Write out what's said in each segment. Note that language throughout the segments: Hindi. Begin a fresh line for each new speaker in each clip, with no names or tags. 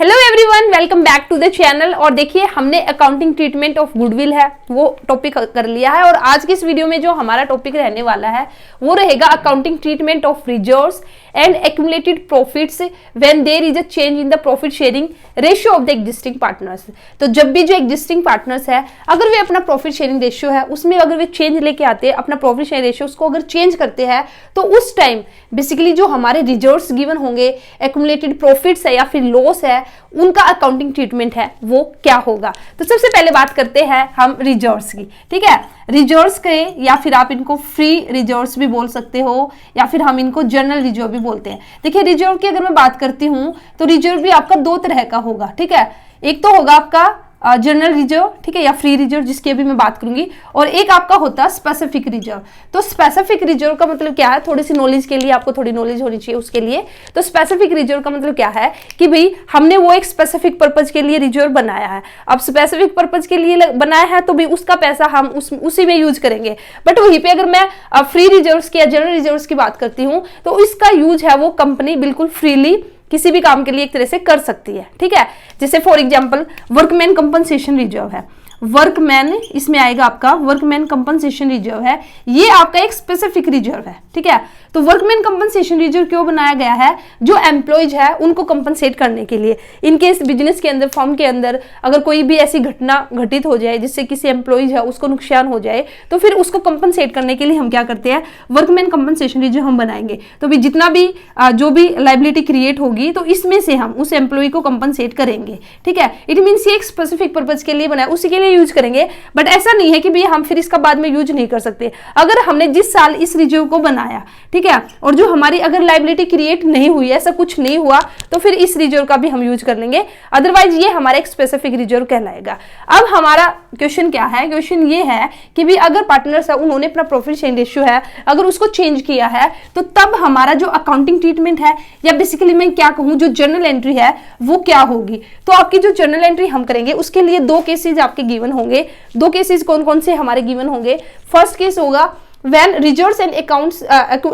Hello everyone, welcome back to the channel. और देखिए, हमने अकाउंटिंग ट्रीटमेंट ऑफ गुडविल है वो टॉपिक कर लिया है। और आज की इस वीडियो में जो हमारा टॉपिक रहने वाला है वो रहेगा accounting treatment of reserves and accumulated profits when there is a change in the profit sharing ratio of the existing partners. तो जब भी जो एग्जिस्टिंग पार्टनर्स है, अगर वे अपना प्रॉफिट शेयरिंग रेशियो है उसमें अगर वे चेंज लेके आते हैं, अपना प्रॉफिट शेयरिंग रेशियो उसको अगर चेंज करते हैं, तो उस टाइम बेसिकली जो हमारे रिजर्व्स गिवन होंगे, एक्यूमुलेटेड प्रॉफिट्स है या फिर लॉस है, उनका अकाउंटिंग ट्रीटमेंट है वो क्या होगा। तो सबसे पहले बात करते हैं हम रिजर्व्स की। ठीक है, रिजर्व्स के या फिर आप इनको फ्री रिजर्व्स भी बोल सकते हो या फिर हम इनको जनरल रिजर्व भी बोलते हैं। देखिए, रिजर्व की अगर मैं बात करती हूं तो रिजर्व भी आपका दो तरह का होगा। ठीक है, एक तो होगा आपका जनरल रिजर्व, ठीक है, या फ्री रिजर्व जिसकी अभी मैं बात करूंगी, और एक आपका होता है स्पेसिफिक रिजर्व। तो स्पेसिफिक रिजर्व का मतलब क्या है, थोड़ी सी नॉलेज के लिए आपको थोड़ी नॉलेज होनी चाहिए उसके लिए। तो स्पेसिफिक रिजर्व का मतलब क्या है कि भाई हमने वो एक स्पेसिफिक पर्पज के लिए रिजर्व बनाया है। अब स्पेसिफिक पर्पज के लिए बनाया है तो भी उसका पैसा हम उसी में यूज करेंगे। बट वहीं पे अगर मैं फ्री रिजर्व की या जनरल रिजर्व की बात करती हूँ तो इसका यूज है वो कंपनी बिल्कुल फ्रीली किसी भी काम के लिए एक तरह से कर सकती है। ठीक है, जैसे for example workman compensation reserve है। वर्कमैन इसमें आएगा आपका वर्कमैन कंपनसेशन रिजर्व है, ये आपका एक स्पेसिफिक रिजर्व है। ठीक है, तो वर्कमैन कंपनसेशन रिजर्व क्यों बनाया गया है, जो एम्प्लॉयज है उनको कंपनसेट करने के लिए। इनके बिजनेस के अंदर, फर्म के अंदर अगर कोई भी ऐसी घटना घटित हो जाए जिससे किसी एम्प्लॉयज है उसको नुकसान हो जाए, तो फिर उसको कंपनसेट करने के लिए हम क्या करते हैं, वर्कमैन कंपनसेशन रिजर्व हम बनाएंगे। तो भी जितना भी जो भी लाइबिलिटी क्रिएट होगी तो इसमें से हम उस एम्प्लॉय को कंपनसेट करेंगे। ठीक है, इट मीन्स ये एक स्पेसिफिक पर्पज के लिए बनाया, उसी के लिए यूज करेंगे। बट ऐसा नहीं है कि भैया हम फिर इसका बाद में यूज नहीं कर सकते। अगर हमने जिस साल इस रिजर्व को बनाया, ठीक है, और जो हमारी अगर लाइबिलिटी क्रिएट नहीं हुई, ऐसा कुछ नहीं हुआ, तो फिर इस रिजर्व का भी हम यूज कर लेंगे। अदरवाइज ये हमारा एक स्पेसिफिक रिजर्व कहलाएगा। अब हमारा क्वेश्चन क्या है, क्वेश्चन ये है कि भी अगर पार्टनर्स है उन्होंने अपना प्रॉफिट शेयरिंग रेशियो है अगर उसको चेंज किया है, तो तब हमारा जो अकाउंटिंग ट्रीटमेंट है या बेसिकली मैं क्या कहूं जो जर्नल एंट्री है वो क्या होगी। तो आपकी जो जर्नल एंट्री हम करेंगे उसके लिए दो केसेस आपके गिवन होंगे। दो केसेस कौन कौन से हमारे गिवन होंगे। फर्स्ट केस होगा when reserves and accounts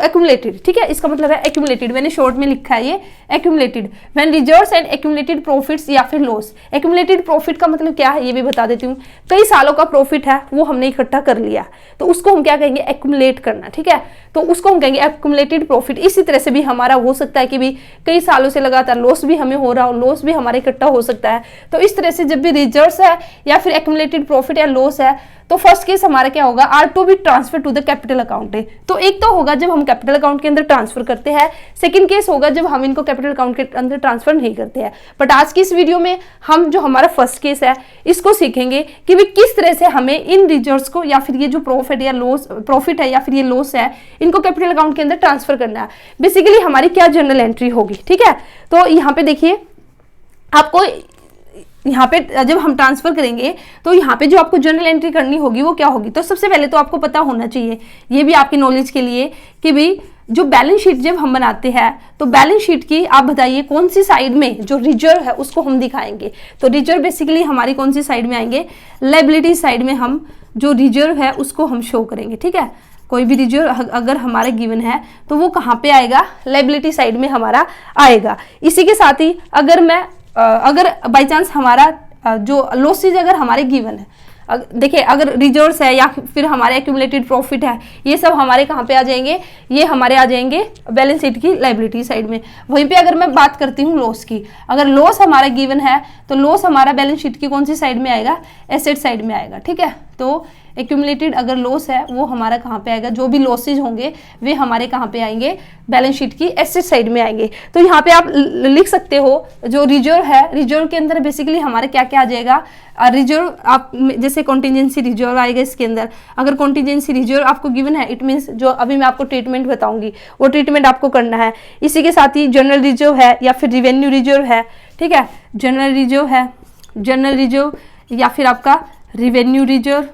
accumulated। ठीक है, इसका मतलब है accumulated, मैंने शॉर्ट में लिखा है ये accumulated when reserves and accumulated profits या फिर लॉस। accumulated profit का मतलब क्या है ये भी बता देती हूँ। कई सालों का प्रॉफिट है वो हमने इकट्ठा कर लिया तो उसको हम क्या कहेंगे, accumulate करना। ठीक है, तो उसको हम कहेंगे accumulated profit। इसी तरह से भी हमारा हो सकता है कि भी कई सालों से लगातार लॉस भी हमें हो रहा हो, लॉस भी हमारा इकट्ठा हो सकता है। तो इस तरह से जब भी रिजर्व्स है या फिर accumulated profit या लॉस है तो फर्स्ट केस हमारा क्या होगा, are to be transfer to the capital account है। तो एक तो होगा जब हम कैपिटल अकाउंट के अंदर ट्रांसफर करते हैं, सेकंड केस होगा जब हम इनको कैपिटल अकाउंट के अंदर ट्रांसफर नहीं करते हैं। बट आज की इस वीडियो में हम जो हमारा फर्स्ट केस है इसको सीखेंगे कि भी किस तरह से हमें इन रिजर्व्स को या फिर ये जो प्रॉफिट या लॉस, प्रॉफिट है या फिर ये लॉस है, इनको कैपिटल अकाउंट के अंदर ट्रांसफर करना है। बेसिकली हमारी क्या जर्नल एंट्री होगी। ठीक है, तो यहाँ पे देखिए आपको यहाँ पे जब हम ट्रांसफर करेंगे तो यहाँ पे जो आपको जर्नल एंट्री करनी होगी वो क्या होगी। तो सबसे पहले तो आपको पता होना चाहिए, ये भी आपकी नॉलेज के लिए, कि भाई जो बैलेंस शीट जब हम बनाते हैं तो बैलेंस शीट की आप बताइए कौन सी साइड में जो रिजर्व है उसको हम दिखाएंगे। तो रिजर्व बेसिकली हमारी कौन सी साइड में आएंगे, लायबिलिटी साइड में हम जो रिजर्व है उसको हम शो करेंगे। ठीक है, कोई भी रिजर्व अगर हमारे गिवन है तो वो कहाँ पे आएगा, लायबिलिटी साइड में हमारा आएगा। इसी के साथ ही अगर बाई चांस हमारा जो लॉसेज अगर हमारे गिवन है, देखिए अगर रिजर्व्स है या फिर हमारे एक्यूमुलेटेड प्रॉफिट है, ये सब हमारे कहाँ पे आ जाएंगे, ये हमारे आ जाएंगे बैलेंस शीट की लायबिलिटी साइड में। वहीं पे अगर मैं बात करती हूँ लॉस की, अगर लॉस हमारा गिवन है तो लॉस हमारा बैलेंस शीट की कौन सी साइड में आएगा, एसेट साइड में आएगा। ठीक है, तो एक्यूमुलेटेड अगर लॉस है वो हमारा कहाँ पे आएगा, जो भी लॉसेज होंगे वे हमारे कहाँ पे आएंगे, बैलेंस शीट की एसेट साइड में आएंगे। तो यहाँ पे आप लिख सकते हो जो रिजर्व है, रिजर्व के अंदर बेसिकली हमारे क्या क्या आ जाएगा, रिजर्व आप जैसे कॉन्टीजेंसी रिजर्व आएगा इसके अंदर। अगर कॉन्टीजेंसी रिजर्व आपको गिवन है, इट मीन्स जो अभी मैं आपको ट्रीटमेंट बताऊंगी वो ट्रीटमेंट आपको करना है। इसी के साथ ही जनरल रिजर्व है या फिर रिवेन्यू रिजर्व है। ठीक है, जनरल रिजर्व है, जनरल रिजर्व या फिर आपका रिवेन्यू रिजर्व।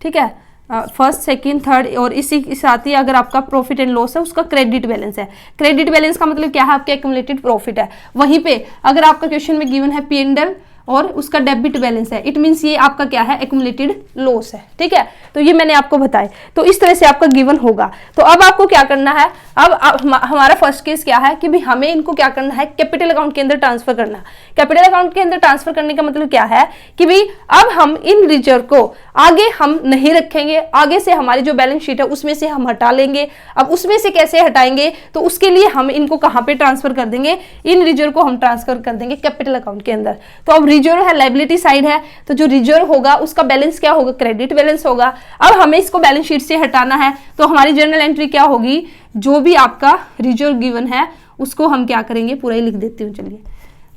ठीक है, फर्स्ट, सेकंड, थर्ड, और इसी के साथ ही अगर आपका प्रॉफिट एंड लॉस है उसका क्रेडिट बैलेंस है। क्रेडिट बैलेंस का मतलब क्या है, आपके एक्यूमुलेटेड प्रॉफिट है। वहीं पे अगर आपका क्वेश्चन में गिवन है पी एंड एल और उसका डेबिट बैलेंस है, इट मीन्स ये आपका क्या है, एक्यूमुलेटेड लॉस है। ठीक है, तो ये मैंने आपको बताया। तो इस तरह से आपका गिवन होगा। तो अब आपको क्या करना है, अब हमारा फर्स्ट केस क्या है कि भाई हमें इनको क्या करना है, कैपिटल अकाउंट के अंदर ट्रांसफर करना। कैपिटल अकाउंट के अंदर ट्रांसफर करने का मतलब क्या है कि भाई अब हम इन रिजर्व को आगे हम नहीं रखेंगे, आगे से हमारी जो बैलेंस शीट है उसमें से हम हटा लेंगे। अब उसमें से कैसे हटाएंगे, तो उसके लिए हम इनको कहां पे ट्रांसफर कर देंगे, इन रिजर्व को हम ट्रांसफर कर देंगे कैपिटल अकाउंट के अंदर। तो अब रिजर्व है, लायबिलिटी साइड है, तो जो रिजर्व होगा उसका बैलेंस क्या होगा, क्रेडिट बैलेंस होगा। अब हमें इसको बैलेंस शीट से हटाना है, तो हमारी जर्नल एंट्री क्या होगी, जो भी आपका रिजर्व गिवन है उसको हम क्या करेंगे, पूरा ही लिख देती हूँ। चलिए,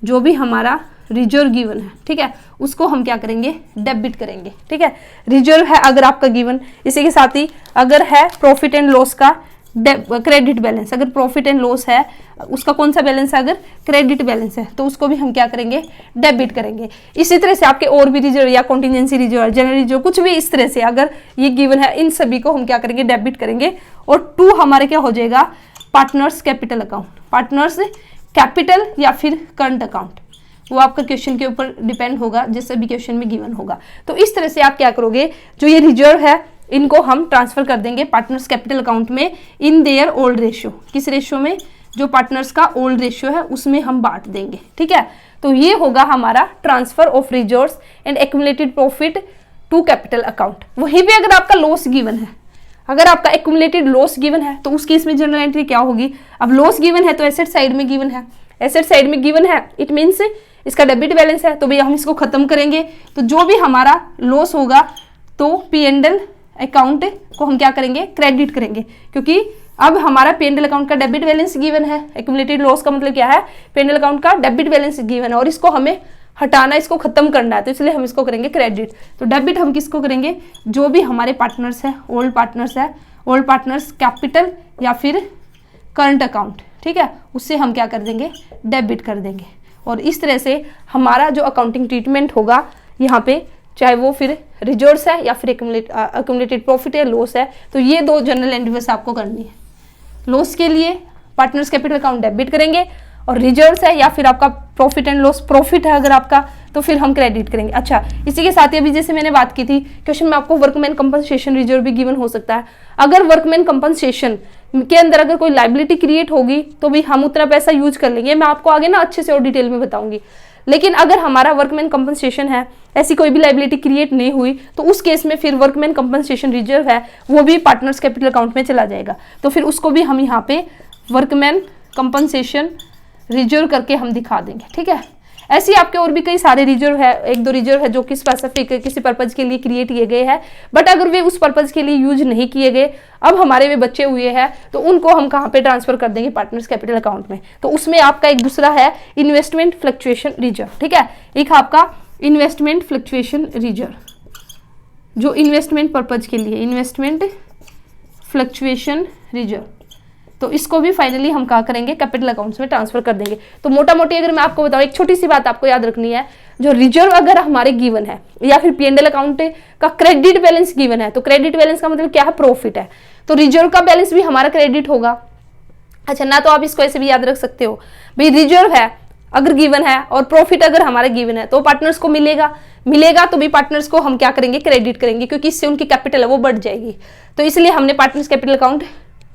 जो भी हमारा रिजर्व गिवन है, ठीक है, उसको हम क्या करेंगे, डेबिट करेंगे। ठीक है, रिजर्व है अगर आपका गिवन, इसी के साथ ही अगर है प्रॉफिट एंड लॉस का क्रेडिट बैलेंस, अगर प्रॉफिट एंड लॉस है उसका कौन सा बैलेंस है, अगर क्रेडिट बैलेंस है तो उसको भी हम क्या करेंगे, डेबिट करेंगे। इसी तरह से आपके और भी रिजर्व या कॉन्टिजेंसी रिजर्व, जनरल रिजर्व, कुछ भी इस तरह से अगर ये गिवन है, इन सभी को हम क्या करेंगे, डेबिट करेंगे। और 2 हमारे क्या हो जाएगा, partners capital account, partners capital या फिर करंट अकाउंट, वो आपका क्वेश्चन के ऊपर डिपेंड होगा, जैसे भी क्वेश्चन में गिवन होगा। तो इस तरह से आप क्या करोगे, जो ये रिजर्व है इनको हम ट्रांसफर कर देंगे पार्टनर्स कैपिटल अकाउंट में इन देयर ओल्ड रेशियो। किस रेशियो में, जो पार्टनर्स का ओल्ड रेशियो है उसमें हम बांट देंगे। ठीक है, तो ये होगा हमारा transfer of reserves and accumulated profit to capital account. वहीं पे अगर आपका लॉस गिवन है, अगर आपका एक्यूमुलेटेड लॉस गिवन है, तो उस केस में जनरल एंट्री क्या होगी, अब लॉस गिवन है तो एसेट साइड में गिवन है, एसेट साइड में गिवन है इट मीन्स इसका डेबिट बैलेंस है, तो भैया हम इसको खत्म करेंगे। तो जो भी हमारा लॉस होगा तो P&L अकाउंट को हम क्या करेंगे, क्रेडिट करेंगे, क्योंकि अब हमारा P&L अकाउंट का डेबिट बैलेंस गिवन है। एक्यूमुलेटेड लॉस का मतलब क्या है, P&L अकाउंट का डेबिट बैलेंस गिवन है और इसको हमें हटाना, इसको खत्म करना है, तो इसलिए हम इसको करेंगे क्रेडिट। तो डेबिट हम किसको करेंगे, जो भी हमारे पार्टनर्स है, ओल्ड पार्टनर्स है, ओल्ड पार्टनर्स कैपिटल या फिर करंट अकाउंट, ठीक है, उससे हम क्या कर देंगे, डेबिट कर देंगे। और इस तरह से हमारा जो अकाउंटिंग ट्रीटमेंट होगा यहाँ पे, चाहे वो फिर रिजर्व्स है या फिर एक्यूमुलेटेड प्रॉफिट है, लॉस है, तो ये 2 जनरल एंट्री बस आपको करनी है। लॉस के लिए पार्टनर्स कैपिटल अकाउंट डेबिट करेंगे और रिजर्व्स है या फिर आपका प्रॉफिट एंड लॉस प्रॉफिट है अगर आपका, तो फिर हम क्रेडिट करेंगे। अच्छा, इसी के साथ ही अभी जैसे मैंने बात की थी क्वेश्चन में, आपको वर्कमैन कंपनसेशन रिजर्व भी गिवन हो सकता है। अगर वर्कमैन कंपनसेशन के अंदर अगर कोई लाइबिलिटी क्रिएट होगी तो भी हम उतना पैसा यूज कर लेंगे, मैं आपको आगे ना अच्छे से और डिटेल में बताऊंगी। लेकिन अगर हमारा वर्कमैन कंपनसेशन है, ऐसी कोई भी लाइबिलिटी क्रिएट नहीं हुई, तो उस केस में फिर वर्कमैन कंपनसेशन रिजर्व है वो भी पार्टनर्स कैपिटल अकाउंट में चला जाएगा। तो फिर उसको भी हम यहाँ पे वर्कमैन कंपनसेशन रिजर्व करके हम दिखा देंगे। ठीक है, ऐसे आपके और भी कई सारे रिजर्व है, 1-2 रिजर्व है जो कि स्पेसिफिक किसी पर्पज के लिए क्रिएट किए गए हैं, बट अगर वे उस पर्पज के लिए यूज नहीं किए गए, अब हमारे वे बचे हुए हैं, तो उनको हम कहाँ पे ट्रांसफर कर देंगे, पार्टनर्स कैपिटल अकाउंट में। तो उसमें आपका एक दूसरा है इन्वेस्टमेंट फ्लक्चुएशन रिजर्व। ठीक है, एक आपका इन्वेस्टमेंट फ्लक्चुएशन रिजर्व, जो इन्वेस्टमेंट पर्पज के लिए, इन्वेस्टमेंट फ्लक्चुएशन रिजर्व, तो इसको भी फाइनली हम क्या करेंगे, कैपिटल अकाउंट्स में ट्रांसफर कर देंगे। तो मोटा मोटी अगर मैं आपको बताऊं, एक छोटी सी बात आपको याद रखनी है, जो रिजर्व अगर हमारे गिवन है या फिर P&L अकाउंट का क्रेडिट बैलेंस गिवन है, तो क्रेडिट बैलेंस का मतलब क्या है, प्रॉफिट है, तो रिजर्व का बैलेंस भी हमारा क्रेडिट होगा। अच्छा, ना तो आप इसको ऐसे भी याद रख सकते हो, भाई रिजर्व है अगर गिवन है और प्रॉफिट अगर हमारा गिवन है, तो पार्टनर्स को मिलेगा तो भी पार्टनर्स को हम क्या करेंगे, क्रेडिट करेंगे, क्योंकि इससे उनकी कैपिटल है वो बढ़ जाएगी। तो इसलिए हमने पार्टनर्स कैपिटल अकाउंट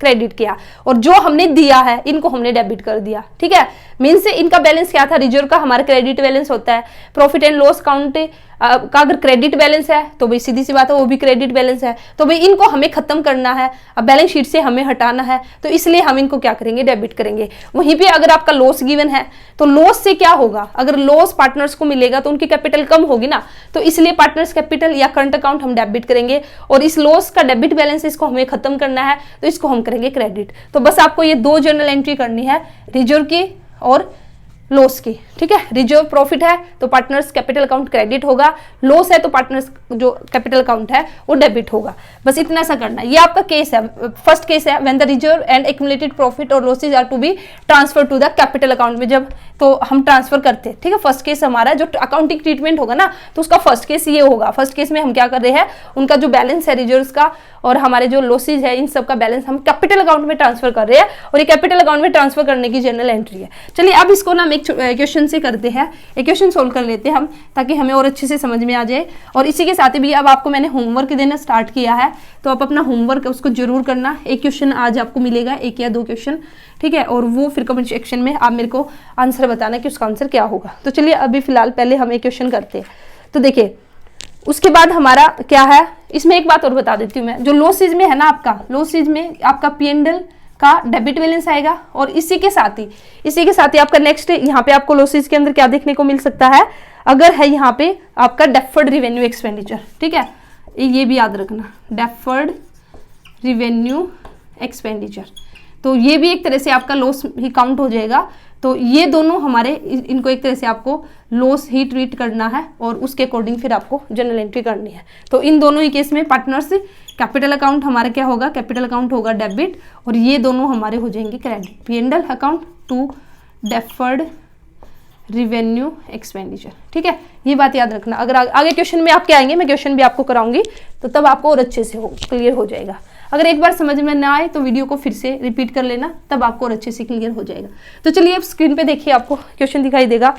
क्रेडिट किया और जो हमने दिया है इनको हमने डेबिट कर दिया। ठीक है, मीन से इनका बैलेंस क्या था, रिजर्व का हमारा क्रेडिट बैलेंस होता है, प्रॉफिट एंड लॉस अकाउंट का अगर क्रेडिट बैलेंस है तो भाई सीधी सी बात है वो भी क्रेडिट बैलेंस है, तो भाई इनको हमें खत्म करना है, अब बैलेंस शीट से हमें हटाना है, तो इसलिए हम इनको क्या करेंगे, डेबिट करेंगे। वहीं पे अगर आपका लॉस गिवन है तो लॉस से क्या होगा, अगर लॉस पार्टनर्स को मिलेगा तो उनकी कैपिटल कम होगी ना, तो इसलिए पार्टनर्स कैपिटल या करंट अकाउंट हम डेबिट करेंगे और इस लॉस का डेबिट बैलेंस इसको हमें खत्म करना है, तो इसको हम करेंगे क्रेडिट। तो बस आपको ये 2 जनरल एंट्री करनी है, रिजर्व की और लॉस की। ठीक है, रिजर्व प्रॉफिट है तो पार्टनर्स कैपिटल अकाउंट क्रेडिट होगा, लॉस है तो पार्टनर्स जो कैपिटल अकाउंट है वो डेबिट होगा। बस इतना सा करना है। ये आपका केस है, फर्स्ट केस है, when the reserve and accumulated profit और losses are to be transfer to the capital account में, जब तो हम ट्रांसफर करते हैं। ठीक है, फर्स्ट केस हमारा जो अकाउंटिंग ट्रीटमेंट होगा ना, तो उसका फर्स्ट केस ये होगा। फर्स्ट केस में हम क्या कर रहे हैं, उनका जो बैलेंस है रिजर्व्स का और हमारे जो लॉसेज है, इन सब का बैलेंस हम कैपिटल अकाउंट में ट्रांसफर कर रहे हैं और ये कैपिटल अकाउंट में ट्रांसफर करने की जनरल एंट्री है। चलिए अब इसको ना एक क्वेश्चन से करते हैं, एक क्वेश्चन सोल्व कर लेते हैं हम, ताकि हमें और अच्छे से समझ में आ जाए। और इसी के साथ ही भी अब आपको मैंने होमवर्क देना स्टार्ट किया है, तो आप अपना होमवर्क उसको जरूर करना। एक क्वेश्चन आज आपको मिलेगा, 1 या 2 क्वेश्चन, ठीक है, और वो फिर कमेंट सेक्शन में आप मेरे को आंसर बताना कि उसका आंसर क्या होगा। तो चलिए अभी फिलहाल पहले हम एक क्वेश्चन करते हैं। तो देखिए उसके बाद हमारा क्या है, इसमें एक बात और बता देती हूँ मैं, जो लॉसेज में है ना आपका, लॉसेज में आपका P&L का डेबिट बैलेंस आएगा। और इसी के साथ ही आपका नेक्स्ट यहाँ पे आपको लॉसेज के अंदर क्या देखने को मिल सकता है, अगर है यहाँ पे आपका डेफर्ड रिवेन्यू एक्सपेंडिचर, ठीक है, ये भी याद रखना, डेफर्ड रिवेन्यू एक्सपेंडिचर, तो ये भी एक तरह से आपका लॉस ही काउंट हो जाएगा। तो ये दोनों हमारे, इनको एक तरह से आपको लॉस ही ट्रीट करना है और उसके अकॉर्डिंग फिर आपको जर्नल एंट्री करनी है। तो इन दोनों ही केस में पार्टनर्स कैपिटल अकाउंट हमारा क्या होगा, कैपिटल अकाउंट होगा डेबिट, और ये दोनों हमारे हो जाएंगे credit. P&L account to deferred revenue expenditure, ठीक है, ये बात याद रखना। अगर आगे क्वेश्चन में आपके आएंगे, मैं क्वेश्चन भी आपको कराऊंगी, तो तब आपको और अच्छे से क्लियर हो जाएगा। अगर एक बार समझ में ना आए तो वीडियो को फिर से रिपीट कर लेना, तब आपको और अच्छे से क्लियर हो जाएगा। तो चलिए अब स्क्रीन पे देखिए, आपको क्वेश्चन दिखाई देगा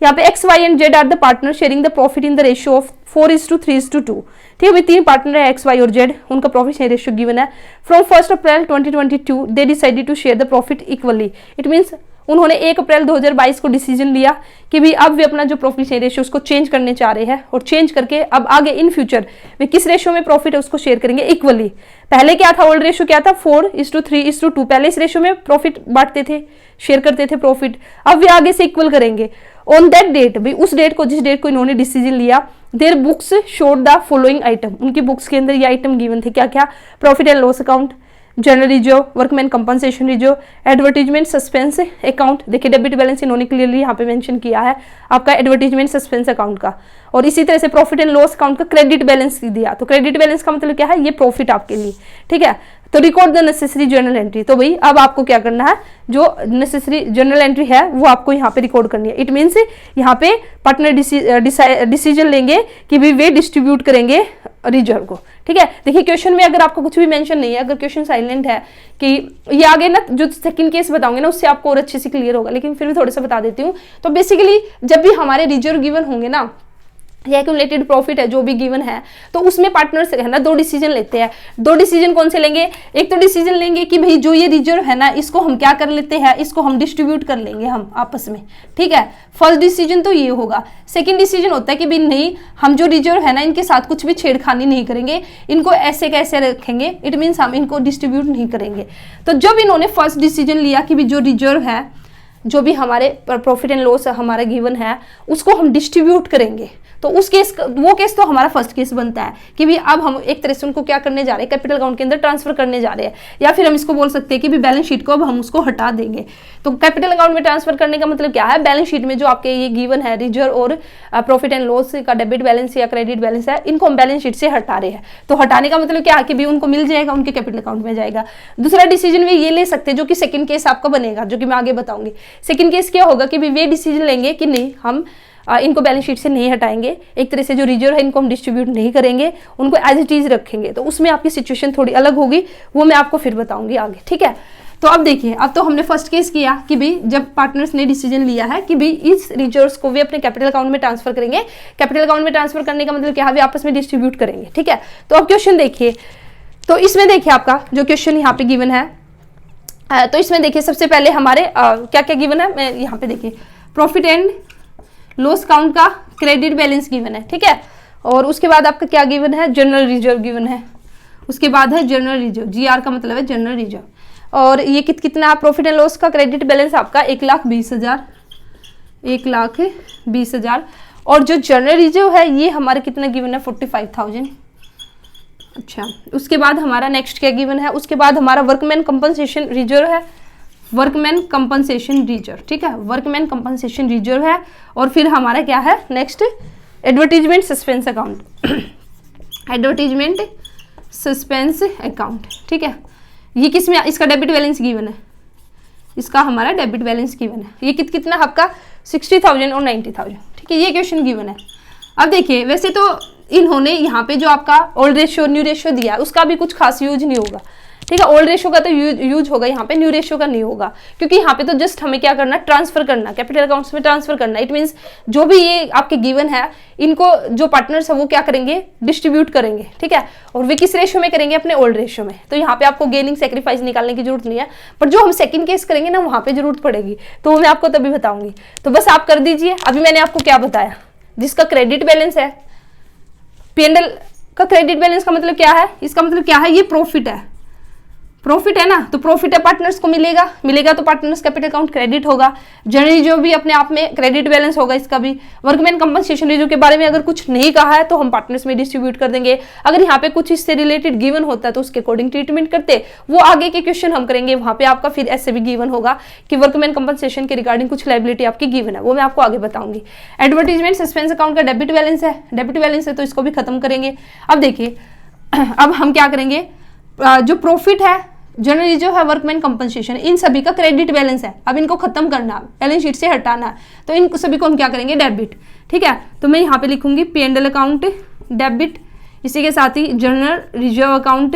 यहाँ पे X, Y and Z are the partner sharing the profit in the ratio of 4:3:2। ठीक है, 3 पार्टनर है X, Y और Z, उनका प्रॉफिट शेयर रेशियो गिवन है। From 1 April 2022 they decided to share the profit equally. It means उन्होंने 1 अप्रैल 2022 को डिसीजन लिया कि भी अब वे अपना जो प्रॉफिट शेयर रेशियो उसको चेंज करने चाह रहे हैं, और चेंज करके अब आगे इन फ्यूचर वे किस रेशियो में प्रॉफिट है उसको शेयर करेंगे इक्वली। पहले क्या था, ओल्ड रेशियो क्या था, 4:3:2, पहले इस रेशियो में प्रॉफिट बांटते थे, शेयर करते थे प्रॉफिट, अब वे आगे से इक्वल करेंगे। ऑन दैट डेट, भाई उस डेट को, जिस डेट को इन्होंने डिसीजन लिया, their books showed the following item, उनकी बुक्स के अंदर ये आइटम गिवन थे, क्या क्या, profit and loss account, general reserve, workman compensation reserve, advertisement suspense account. देखिए डेबिट बैलेंस इन्होंने क्लियरली यहाँ पे मेंशन किया है आपका एडवर्टीजमेंट सस्पेंस अकाउंट का, और इसी तरह से प्रॉफिट एंड लॉस अकाउंट का क्रेडिट बैलेंस दिया। तो क्रेडिट बैलेंस का मतलब क्या है, ये प्रॉफिट आपके लिए, ठीक है। तो record the necessary journal entry, तो भाई अब आपको क्या करना है, जो नेसेसरी जर्नल एंट्री है वो आपको यहाँ पे रिकॉर्ड करनी है। इट मीन्स यहाँ पे पार्टनर डिसीजन लेंगे कि भी वे डिस्ट्रीब्यूट करेंगे रिजर्व को, ठीक है। देखिए क्वेश्चन में अगर आपको कुछ भी मेंशन नहीं है, अगर क्वेश्चन साइलेंट है, कि ये आगे ना जो सेकंड केस बताऊंगे ना उससे आपको और अच्छे से क्लियर होगा, लेकिन फिर भी थोड़ा सा बता देती हूँ। तो बेसिकली जब भी हमारे रिजर्व गिवन होंगे ना, या एक्यूमुलेटेड प्रॉफिट है जो भी गिवन है, तो उसमें पार्टनर्स है ना 2 डिसीजन लेते हैं। 2 डिसीजन कौन से लेंगे, एक तो डिसीजन लेंगे कि भाई जो ये रिजर्व है ना, इसको हम क्या कर लेते हैं, इसको हम डिस्ट्रीब्यूट कर लेंगे हम आपस में, ठीक है। फर्स्ट डिसीजन तो ये होगा। सेकंड डिसीजन होता है कि भाई नहीं, हम जो रिजर्व है ना इनके साथ कुछ भी छेड़खानी नहीं करेंगे, इनको ऐसे कैसे रखेंगे, इट मीन्स हम इनको डिस्ट्रीब्यूट नहीं करेंगे। तो जब इन्होंने फर्स्ट डिसीजन लिया कि भी जो रिजर्व है, जो भी हमारे प्रॉफिट एंड लॉस हमारा गिवन है, उसको हम डिस्ट्रीब्यूट करेंगे, तो उस केस, वो केस तो हमारा फर्स्ट केस बनता है कि भी अब हम एक तरह से उनको क्या करने जा रहे हैं, कैपिटल अकाउंट के अंदर ट्रांसफर करने जा रहे हैं, या फिर हम इसको बोल सकते हैं कि भी बैलेंस शीट को अब हम उसको हटा देंगे। तो कैपिटल अकाउंट में ट्रांसफर करने का मतलब क्या है, बैलेंस शीट में जो आपके ये गिवन है रिजर्व और प्रॉफिट एंड लॉस का डेबिट बैलेंस या क्रेडिट बैलेंस है, इनको हम बैलेंस शीट से हटा रहे हैं। तो हटाने का मतलब क्या है कि भी उनको मिल जाएगा, उनके कैपिटल अकाउंट में जाएगा। दूसरा डिसीजन भी ये ले सकते हैं, जो कि सेकंड केस आपका बनेगा, जो कि मैं आगे बताऊंगी। सेकंड केस क्या होगा कि भी वे डिसीजन लेंगे कि नहीं, हम इनको बैलेंस शीट से नहीं हटाएंगे, एक तरह से जो रिजर्व है इनको हम डिस्ट्रीब्यूट नहीं करेंगे, उनको एज इट इज रखेंगे। तो उसमें आपकी सिचुएशन थोड़ी अलग होगी, वो मैं आपको फिर बताऊंगी आगे, ठीक है। तो अब देखिए, अब तो हमने फर्स्ट केस किया कि भाई जब पार्टनर्स ने डिसीजन लिया है कि भाई इस रिजर्व्स को वे अपने कैपिटल अकाउंट में ट्रांसफर करेंगे। कैपिटल अकाउंट में ट्रांसफर करने का मतलब क्या है, वे आपस में डिस्ट्रीब्यूट करेंगे, ठीक है। तो अब क्वेश्चन देखिए, तो इसमें देखिए आपका जो क्वेश्चन यहाँ पे गिवन है, तो इसमें देखिए सबसे पहले हमारे क्या क्या गिवन है, मैं यहाँ पे देखिए प्रॉफिट एंड लॉस अकाउंट का क्रेडिट बैलेंस गिवन है, ठीक है। और उसके बाद आपका क्या गिवन है, जनरल रिजर्व गिवन है। उसके बाद है जनरल रिजर्व, GR का मतलब है जनरल रिजर्व। और ये कितना प्रॉफिट एंड लॉस का क्रेडिट बैलेंस आपका 1,20,000, 1,20,000। और जो जनरल रिजर्व है ये हमारे कितना गिवन है, 45,000। अच्छा, उसके बाद हमारा नेक्स्ट क्या गिवन है, उसके बाद हमारा वर्कमैन कंपनसेशन रिजर्व है, वर्कमैन कंपनसेशन रिजर्व, ठीक है, वर्कमैन कंपनसेशन रिजर्व है। और फिर हमारा क्या है next, advertisement suspense account, advertisement suspense account, ठीक है। ये किसमें, इसका डेबिट बैलेंस गिवन है, इसका हमारा डेबिट बैलेंस गिवन है। ये कितना आपका 60,000 और 90,000, ठीक है, ये क्वेश्चन गिवन है। अब देखिए वैसे तो इन्होंने यहाँ पे जो आपका ओल्ड रेशियो न्यू रेशियो दिया है उसका भी कुछ खास यूज नहीं होगा, ठीक है। ओल्ड रेशियो का तो यूज होगा यहाँ पे, न्यू रेशियो का नहीं होगा, क्योंकि यहाँ पे तो जस्ट हमें क्या करना, ट्रांसफर करना, कैपिटल अकाउंट्स में ट्रांसफर करना। इट मीन्स जो भी ये आपके गिवन है, इनको जो पार्टनर्स है वो क्या करेंगे, डिस्ट्रीब्यूट करेंगे, ठीक है। और वे किस रेशियो में करेंगे, अपने ओल्ड रेशियो में। तो यहाँ पे आपको गेनिंग सेक्रीफाइस निकालने की जरूरत नहीं है, पर जो हम सेकंड केस करेंगे ना, वहां पे जरूरत पड़ेगी, तो मैं आपको तभी बताऊंगी। तो बस आप कर दीजिए। अभी मैंने आपको क्या बताया, जिसका क्रेडिट बैलेंस है, P&L का क्रेडिट बैलेंस का मतलब क्या है, इसका मतलब क्या है, ये प्रॉफिट है, प्रॉफिट है ना, तो प्रॉफिट है पार्टनर्स को मिलेगा तो पार्टनर्स कैपिटल अकाउंट क्रेडिट होगा। जनरली जो भी अपने आप में क्रेडिट बैलेंस होगा इसका भी। वर्कमैन कंपनसेशन रेशियो के बारे में अगर कुछ नहीं कहा है तो हम पार्टनर्स में डिस्ट्रीब्यूट कर देंगे। अगर यहाँ पे कुछ इससे रिलेटेड गिवन होता है तो उसके अकॉर्डिंग ट्रीटमेंट करते, वो आगे के क्वेश्चन हम करेंगे, वहां पे आपका फिर ऐसे भी गिवन होगा कि वर्कमैन कंपनसेशन के रिगार्डिंग कुछ लायबिलिटी आपकी गिवन है, वो मैं आपको आगे बताऊंगी। एडवर्टीजमेंट सस्पेंस अकाउंट का डेबिट बैलेंस है, तो इसको भी खत्म करेंगे। अब देखिए, अब हम क्या करेंगे, जो प्रॉफिट है, जनरली जो है वर्कमैन कंपनसेशन, इन सभी का क्रेडिट बैलेंस है। अब इनको खत्म करना, बैलेंस शीट से हटाना, तो इन सभी को हम क्या करेंगे, डेबिट, ठीक है। तो मैं यहाँ पे लिखूंगी P&L अकाउंट डेबिट, इसी के साथ ही जनरल रिजर्व अकाउंट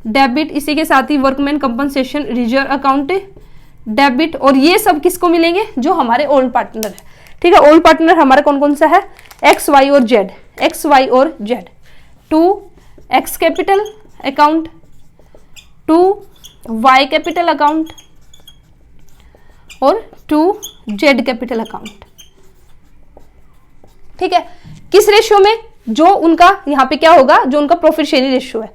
डेबिट, इसी के साथ ही workman compensation reserve account debit. और ये सब किसको मिलेंगे, जो हमारे ओल्ड पार्टनर है, ठीक है। ओल्ड पार्टनर हमारा कौन कौन सा है, एक्स वाई और Z. To X capital account, to Y capital account और टू जेड कैपिटल अकाउंट, ठीक है। किस रेशियो में, जो उनका यहाँ पे क्या होगा, जो उनका प्रॉफिट शेयरिंग रेशियो है,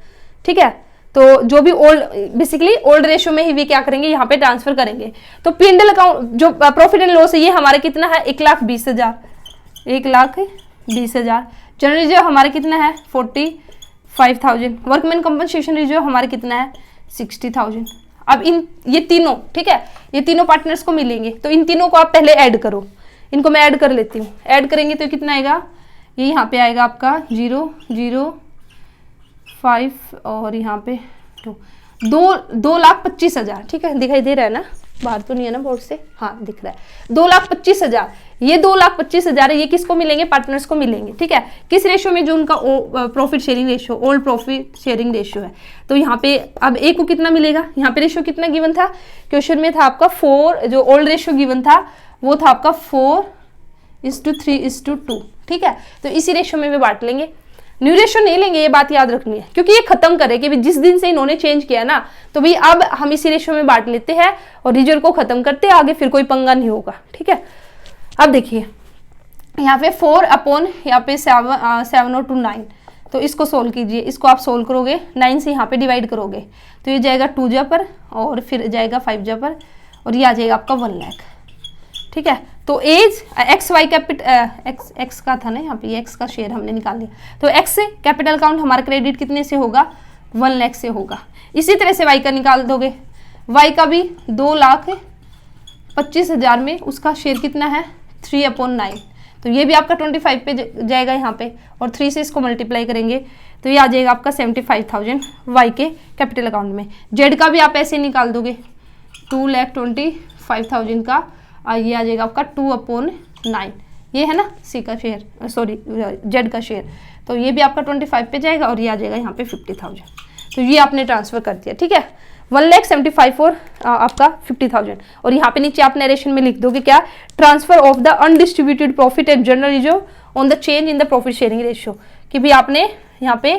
ठीक है। तो जो भी ओल्ड, बेसिकली ओल्ड रेशियो में ही वे क्या करेंगे, यहाँ पे ट्रांसफर करेंगे। तो P&L अकाउंट जो प्रॉफिट एंड लॉस है, ये हमारे कितना है, 1,20,000, 1,20,000। जनरल रिजर्व हमारे कितना है, 45,000। वर्कमैन कंपनसेशन रिजर्व हमारे कितना है, 60,000। अब ये तीनों, ठीक है, ये तीनों पार्टनर्स को मिलेंगे, तो इन तीनों को आप पहले ऐड करो। इनको मैं ऐड कर लेती हूँ। ऐड करेंगे तो कितना आएगा, ये यहाँ पे आएगा आपका 0,05 और यहाँ पे 2,25,000, ठीक है। दिखाई दे रहा है ना, बाहर तो नहीं है ना बोर्ड से, हाँ दिख रहा है, 2,25,000। ये 2,25,000 है, ये किसको मिलेंगे, पार्टनर्स को मिलेंगे, ठीक है। किस रेशियो में, जो उनका profit sharing ratio, old profit sharing ratio है। तो यहाँ पे अब ए को कितना मिलेगा, यहाँ पे रेशियो कितना गिवन था, क्वेश्चन में था आपका 4, जो ओल्ड रेशियो गिवन था वो था आपका 4:3:2, ठीक है। तो इसी रेशियो में भी बांट लेंगे, न्यू रेशियो नहीं लेंगे, ये बात याद रखनी है, क्योंकि ये खत्म करे कि जिस दिन से इन्होंने चेंज किया ना, तो भाई अब हम इसी रेशियो में बांट लेते हैं और रिजर्व को खत्म करते हैं, आगे फिर कोई पंगा नहीं होगा, ठीक है। अब देखिए यहाँ पे 4 अपॉन यहाँ पे 7 और 2 9, तो इसको सोल्व कीजिए। इसको आप सोल्व करोगे, 9 से यहाँ पे डिवाइड करोगे तो ये जाएगा 2 जा पर और फिर जाएगा 5 जा पर, और ये आ जाएगा आपका 1 लाख, ठीक है। तो as X Y capital X का था ना, यहाँ पे एक्स का शेयर हमने निकाल लिया, तो एक्स से कैपिटल अकाउंट हमारा क्रेडिट कितने से होगा, 1 लाख से होगा। इसी तरह से वाई का निकाल दोगे, वाई का भी 2,25,000 में उसका शेयर कितना है, 3/9, तो ये भी आपका 25 पे जाएगा यहाँ पे, और 3 से इसको मल्टीप्लाई करेंगे तो ये आ जाएगा आपका 75,000 वाई के कैपिटल अकाउंट में। जेड का भी आप ऐसे निकाल दोगे, 2,25,000 का, ये आ जाएगा आपका 2/9, ये है ना सी का शेयर, सॉरी जेड का शेयर, तो ये भी आपका 25 पे जाएगा और ये आ जाएगा यहाँ पे 50,000। तो ये आपने ट्रांसफर कर दिया, ठीक है। 1,75,000 और आपका 50,000, और यहाँ पे नीचे आप नरेशन में लिख दोगे क्या, transfer of the undistributed profit and general reserve on the change in the profit sharing ratio, कि भी आपने यहाँ पे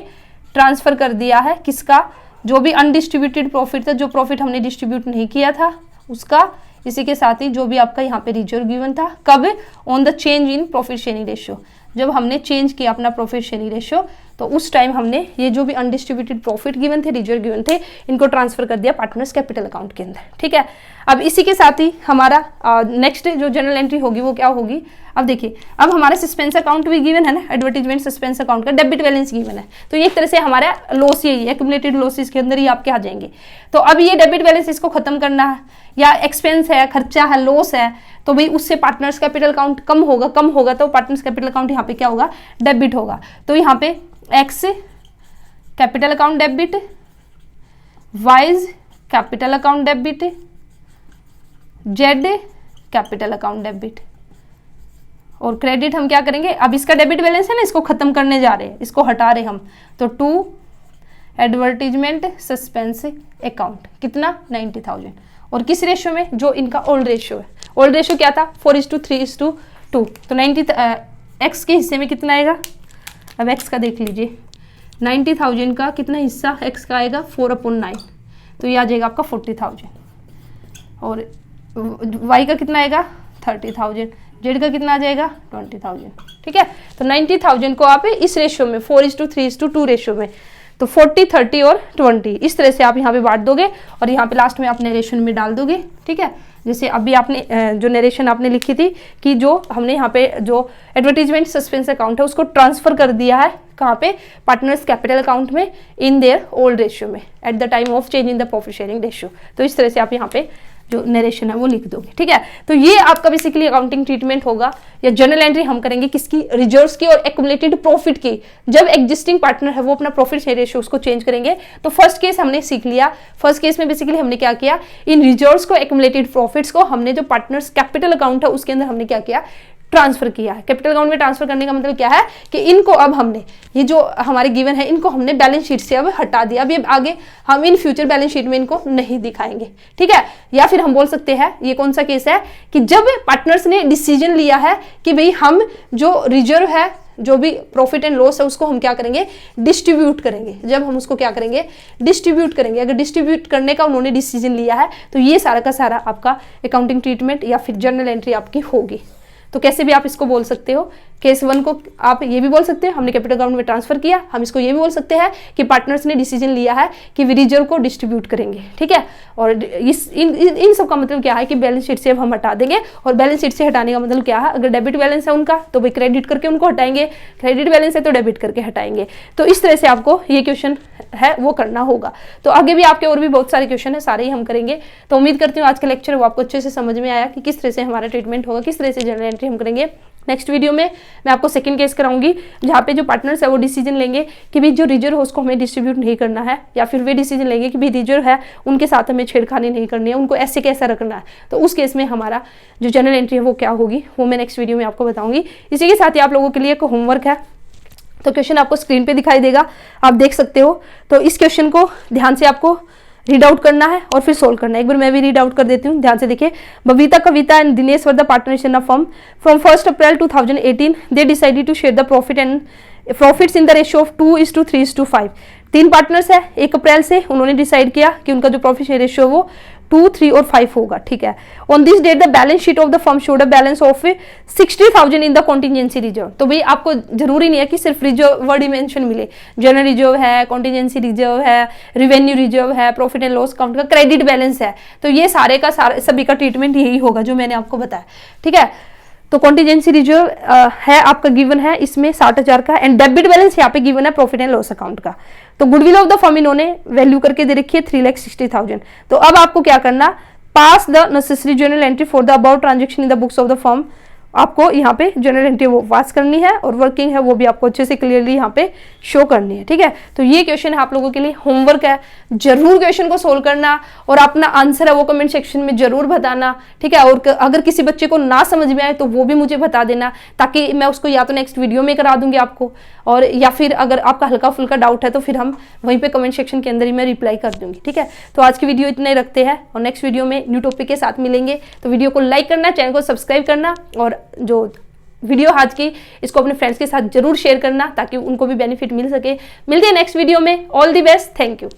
ट्रांसफर कर दिया है किसका, जो भी अनडिस्ट्रीब्यूटेड प्रॉफिट था, जो प्रॉफिट हमने डिस्ट्रीब्यूट नहीं किया था उसका, इसी के साथ ही जो भी आपका यहाँ पे रिजर्व गिवन था, कब, on the change in profit sharing ratio, जब हमने चेंज किया अपना प्रॉफिट शेयरिंग रेशियो, तो उस टाइम हमने ये जो भी अनडिस्ट्रीब्यूटेड प्रॉफिट गिवन थे, रिजर्व गिवन थे, इनको ट्रांसफर कर दिया पार्टनर्स कैपिटल अकाउंट के अंदर, ठीक है। अब इसी के साथ ही हमारा नेक्स्ट जो जनरल एंट्री होगी वो क्या होगी, अब देखिए, अब हमारा सस्पेंस अकाउंट भी गिवन है ना, एडवर्टीजमेंट सस्पेंस अकाउंट का डेबिट बैलेंस गिवन है, तो एक तरह से हमारा लॉस यही है, एक्यूमुलेटेड लॉसेस के अंदर ही आपके आ जाएंगे। तो अब ये डेबिट बैलेंस इसको खत्म करना है, या एक्सपेंस है, खर्चा है, लॉस है, तो भाई उससे पार्टनर्स कैपिटल अकाउंट कम होगा तो पार्टनर्स कैपिटल अकाउंट यहाँ पे क्या होगा, डेबिट होगा। तो यहाँ पे x capital account debit, wise capital account debit, Z capital account debit, और क्रेडिट हम क्या करेंगे, अब इसका डेबिट बैलेंस है ना, इसको खत्म करने जा रहे हैं, इसको हटा रहे हम, तो 2 एडवर्टीजमेंट सस्पेंस अकाउंट कितना 90,000। और किस रेशियो में, जो इनका ओल्ड रेशियो है। ओल्ड रेशियो क्या था 4:3:2, तो 90 एक्स के हिस्से में कितना आएगा, अब एक्स का देख लीजिए, 90,000 का कितना हिस्सा एक्स का आएगा 4/9, तो ये आ जाएगा आपका 40,000। और वाई का कितना आएगा 30,000, जेड का कितना आ जाएगा 20,000। ठीक है, तो 90,000 को आप इस रेशियो में 4:3:2 रेशियो में, तो 40, 30 और 20 इस तरह से आप यहाँ पे बांट दोगे और यहाँ पे लास्ट में आप नरेशन में डाल दोगे। ठीक है, जैसे अभी आपने जो नरेशन आपने लिखी थी कि जो हमने यहाँ पे जो एडवर्टीजमेंट सस्पेंस अकाउंट है उसको ट्रांसफर कर दिया है कहाँ पे, पार्टनर्स कैपिटल अकाउंट में इन देयर ओल्ड रेशियो में at the time of change in the profit sharing ratio. तो इस तरह से आप यहाँ पे जो नरेशन है वो लिख दोगे। ठीक है, तो ये आपका बेसिकली अकाउंटिंग ट्रीटमेंट होगा या जर्नल एंट्री हम करेंगे किसकी, रिजर्व्स की और एक्युमुलेटेड प्रॉफिट की। जब एग्जिस्टिंग पार्टनर है वो अपना प्रॉफिट शेयर रेशियो उसको चेंज करेंगे। तो फर्स्ट केस हमने सीख लिया, फर्स्ट केस में बेसिकली हमने क्या किया, इन रिजर्व्स को एक्युमुलेटेड प्रॉफिट्स को हमने जो पार्टनर्स कैपिटल अकाउंट है उसके अंदर हमने क्या किया, ट्रांसफर किया है। कैपिटल अकाउंट में ट्रांसफर करने का मतलब क्या है कि इनको अब हमने ये जो हमारे गिवन है इनको हमने बैलेंस शीट से अब हटा दिया। अभी आगे हम इन फ्यूचर बैलेंस शीट में इनको नहीं दिखाएंगे। ठीक है, या फिर हम बोल सकते हैं ये कौन सा केस है कि जब पार्टनर्स ने डिसीजन लिया है कि भाई हम जो रिजर्व है, जो भी प्रॉफिट एंड लॉस है उसको हम क्या करेंगे, डिस्ट्रीब्यूट करेंगे। जब हम उसको क्या करेंगे, डिस्ट्रीब्यूट करेंगे। अगर डिस्ट्रीब्यूट करने का उन्होंने डिसीजन लिया है तो ये सारा का सारा आपका अकाउंटिंग ट्रीटमेंट या फिर जर्नल एंट्री आपकी होगी। तो कैसे भी आप इसको बोल सकते हो, केस 1 को आप ये भी बोल सकते हैं हमने कैपिटल अकाउंट में ट्रांसफर किया। हम इसको ये भी बोल सकते हैं कि पार्टनर्स ने डिसीजन लिया है कि रिजर्व को डिस्ट्रीब्यूट करेंगे। ठीक है, और इन सब का मतलब क्या है कि बैलेंस शीट से अब हम हटा देंगे। और बैलेंस शीट से हटाने का मतलब क्या है, अगर डेबिट बैलेंस है उनका तो भाई क्रेडिट करके उनको हटाएंगे, क्रेडिट बैलेंस है तो डेबिट करके हटाएंगे। तो इस तरह से आपको ये क्वेश्चन है वो करना होगा। तो आगे भी आपके और भी बहुत सारे क्वेश्चन है, सारे ही हम करेंगे। तो उम्मीद करती हूँ आज का लेक्चर वो आपको अच्छे से समझ में आया कि किस तरह से हमारा ट्रीटमेंट होगा, किस तरह से जर्नल एंट्री हम करेंगे। नेक्स्ट वीडियो में मैं आपको सेकंड केस कराऊंगी जहाँ पे जो पार्टनर्स है वो डिसीजन लेंगे कि भाई जो रिजर्व है उसको हमें डिस्ट्रीब्यूट नहीं करना है, या फिर वे डिसीजन लेंगे कि भाई रिजर्व है उनके साथ हमें छेड़खानी नहीं करनी है, उनको ऐसे कैसा रखना है। तो उस केस में हमारा जो जर्नल एंट्री है वो क्या होगी वो मैं नेक्स्ट वीडियो में आपको बताऊंगी। इसी के साथ ही आप लोगों के लिए एक होमवर्क है, तो क्वेश्चन आपको स्क्रीन पे दिखाई देगा, आप देख सकते हो। तो इस क्वेश्चन को ध्यान से आपको रीड आउट करना है और फिर सोल्व करना है। एक बार मैं भी रीड आउट कर देती हूँ, ध्यान से देखिए। Babita, Kavita and Dinesh were the partners in a firm from 1 April 2018 they decided to share the profits in the ratio of 2:3:5। 3 partners है, 1 अप्रैल से उन्होंने डिसाइड किया कि उनका जो प्रॉफिट शेयर रेशियो वो 2, 3 और 5 होगा। ठीक है, on this date the balance sheet of the firm showed a balance of 60,000 in the contingency reserve. तो भाई आपको जरूरी नहीं है कि सिर्फ रिजर्व वर्ड ही मेंशन मिले, जनरल रिजर्व है, कॉन्टिजेंसी रिजर्व है, रिवेन्यू रिजर्व है, प्रॉफिट एंड लॉस अकाउंट का क्रेडिट बैलेंस है। तो ये सारे का सारे सभी का ट्रीटमेंट यही होगा जो मैंने आपको बताया। ठीक है, तो कॉन्टिजेंसी रिजर्व है आपका गिवन है इसमें 60,000 का, एंड डेबिट बैलेंस यहाँ पे गिवन है प्रॉफिट एंड लॉस अकाउंट का। तो गुडविल ऑफ द फर्म इन्होंने वैल्यू करके दे रखी है 3,60,000। तो अब आपको क्या करना, pass the necessary journal entry for the about transaction in the books of the firm. आपको यहाँ पे जर्नल एंट्री वो पास करनी है और वर्किंग है वो भी आपको अच्छे से क्लियरली यहाँ पे शो करनी है। ठीक है, तो ये क्वेश्चन है आप लोगों के लिए होमवर्क है, जरूर क्वेश्चन को सोल्व करना और अपना आंसर है वो कमेंट सेक्शन में जरूर बताना। ठीक है, और अगर किसी बच्चे को ना समझ में आए तो वो भी मुझे बता देना, ताकि मैं उसको या तो नेक्स्ट वीडियो में करा दूंगी आपको, और या फिर अगर आपका हल्का फुल्का डाउट है तो फिर हम वहीं पे कमेंट सेक्शन के अंदर ही मैं रिप्लाई कर दूंगी। ठीक है, तो आज की वीडियो इतने रखते हैं और नेक्स्ट वीडियो में न्यू टॉपिक के साथ मिलेंगे। तो वीडियो को लाइक करना, चैनल को सब्सक्राइब करना, और जो वीडियो आज की इसको अपने फ्रेंड्स के साथ जरूर शेयर करना ताकि उनको भी बेनिफिट मिल सके। मिलते हैं नेक्स्ट वीडियो में। All the best, thank you.